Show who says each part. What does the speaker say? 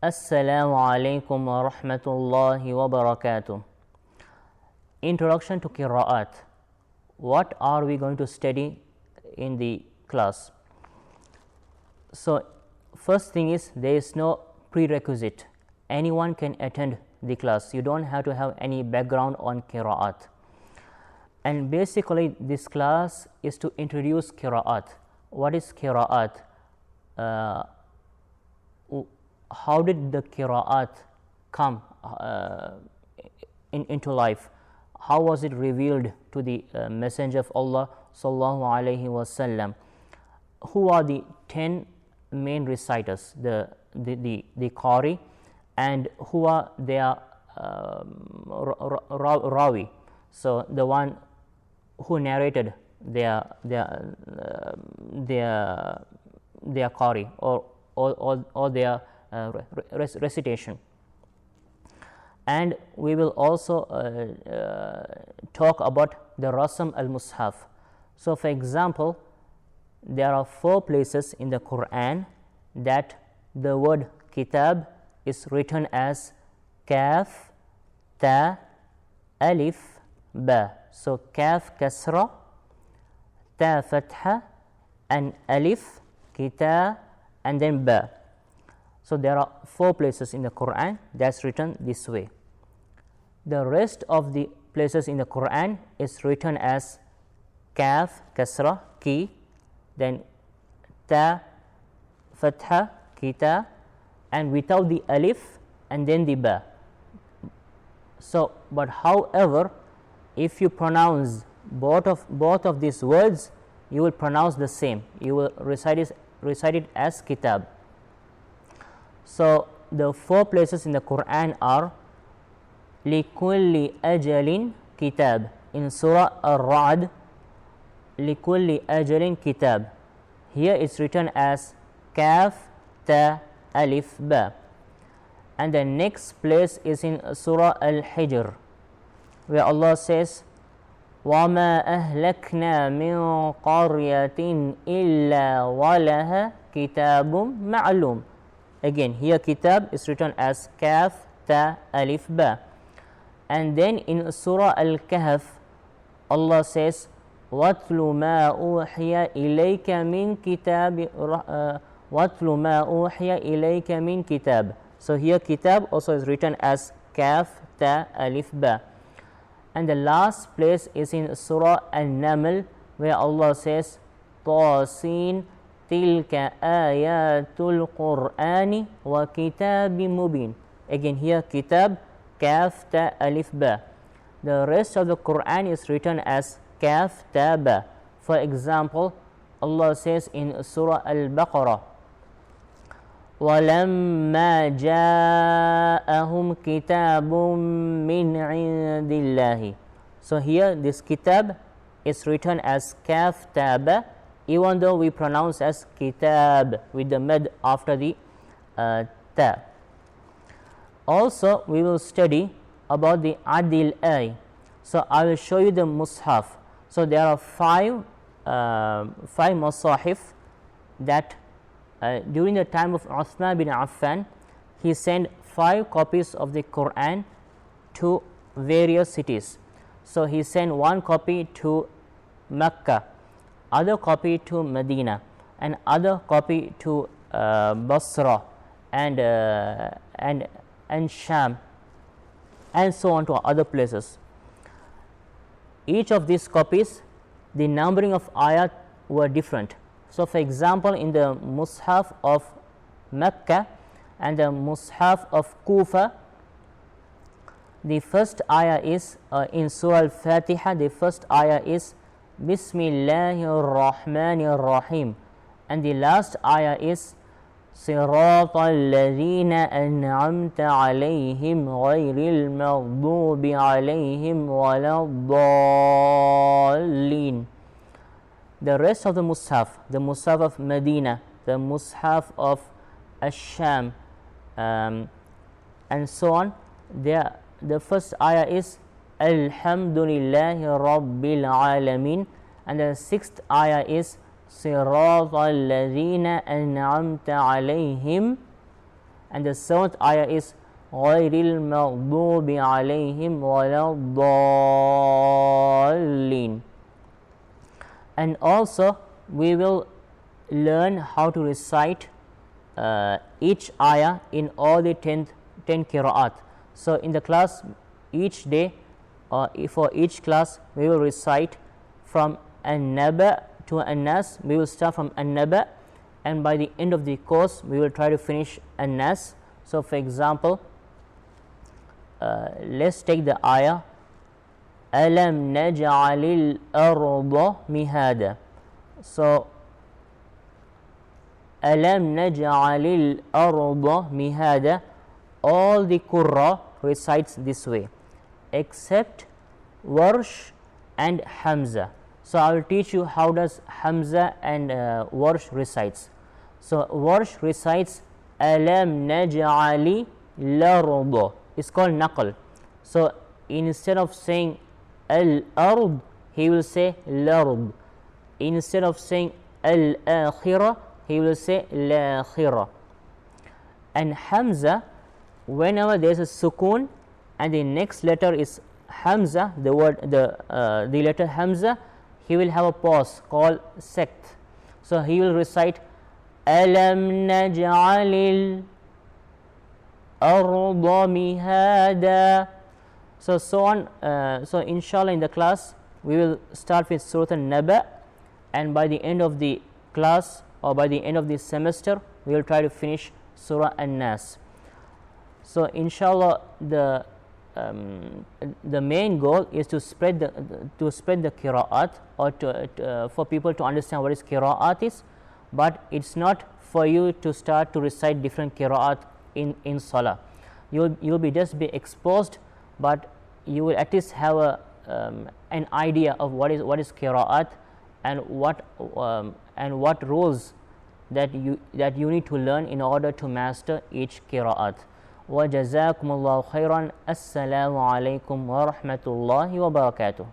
Speaker 1: Assalamu alaikum wa rahmatullahi wa barakatuh. Introduction to Qira'at. What are we going to study in the class? So, first thing is there is no prerequisite. Anyone can attend the class. You don't have to have any background on Qira'at. And basically this class is to introduce Qira'at. What is Qira'at? How did the Qira'at come into life? How was it revealed to the Messenger of Allah sallallahu alaihi wasallam? Who are the 10 main reciters, the Qari, and who are their Rawi? So the one who narrated their Qari or their recitation. And we will also talk about the rasam al-mushaf. So for example, there are 4 places in the Qur'an that the word kitab is written as kaf, ta, alif, ba. So kaf kasra, ta fatha, and alif, kita, and then ba. So there are 4 places in the Qur'an that's written this way. The rest of the places in the Qur'an is written as kaf, kasra, ki, then ta, fatha, kita, and without the alif and then the ba. So, but however, if you pronounce both of these words, you will pronounce the same. You will recite it as kitab. So the 4 places in the Qur'an are likulli ajalin kitab. In Surah Ar-Ra'd, likulli ajalin kitab. Here it's written as kaf, ta, alif, ba. And the next place is in Surah Al-Hijr, where Allah says, وَمَا أَهْلَكْنَا مِنْ قَرْيَةٍ إِلَّا وَلَهَا كِتَابٌ مَعْلُومٌ. Again, here kitab is written as kaf, ta, alif, ba. And then in Surah Al-Kahf, Allah says, وَاتْلُ مَا أُوحِيَ إِلَيْكَ مِنْ كِتَابِ وَاتْلُ مَا أُوحِيَ إِلَيْكَ مِنْ كِتَابِ. So here kitab also is written as kaf, ta, alif, ba. And the last place is in Surah An-Naml, where Allah says, طَاسِينَ tilka ayatul Qur'ani wa kitabim mubin. Again here kitab, kaf, ta, alif, ba. The rest of the Qur'an is written as kaf, ta, ba. For example, Allah says in Surah Al-Baqarah, وَلَمَّا جَاءَهُمْ كِتَابٌ مِّنْ عِنْدِ اللَّهِ. So here this kitab is written as kaf, ta, ba, even though we pronounce as kitab with the mad after the ta. Also we will study about the adil ay. So I will show you the mushaf. So there are 5 masahif that during the time of Uthman bin Affan, he sent 5 copies of the Quran to various cities. So he sent 1 copy to Mecca, other copy to Medina, and other copy to Basra and Sham, and so on to other places. Each of these copies, the numbering of ayat were different. So for example, in the mushaf of Mecca and the mushaf of Kufa, the first ayah is in Surah Al-Fatiha, the first ayah is Bismillahir Rahmanir Rahim, and the last ayah is Siratal Ladhina An'amta Alayhim Ghayril Maghdubi Alayhim Waladdallin. The rest of the mushaf of Medina, the mushaf of Ash-Sham, and so on, the first ayah is Alhamdulillahi Rabbil Alameen, and the 6th ayah is Siratal Ladhina An'amta Alayhim, and the 7th ayah is ghayril maghdubi alayhim waladdallin. And also we will learn how to recite each ayah in all the 10 qira'at. So in the class each day, for each class we will recite from an-naba to an-nas. We will start from an-naba, and by the end of the course we will try to finish an-nas. So for example, let's take the ayah alam naj'alil arda mihada. So alam naj'alil arda mihada, all the qurra recites this way except Warsh and Hamza. So I will teach you how does Hamza and Warsh recites. So Warsh recites alam naj'ali l'arda, it's called naql. So instead of saying al-ard, he will say lard. Instead of saying al-akhirah, he will say la-akhirah. And Hamza, whenever there is a sukun and the next letter is Hamza, the letter Hamza, he will have a pause called sekt. So he will recite alam naj'alil arda mihada. So on. So inshallah in the class we will start with Surah An-Naba, and by the end of the class or by the end of the semester we will try to finish Surah An-Nas. So inshallah the main goal is to spread the qira'at, or for people to understand what is qira'at is, but it's not for you to start to recite different qira'at in salah. You'll be just be exposed, but you will at least have an idea of what is qira'at and what rules that you need to learn in order to master each qira'at. وجزاكم الله خيرا. السلام عليكم ورحمة الله وبركاته.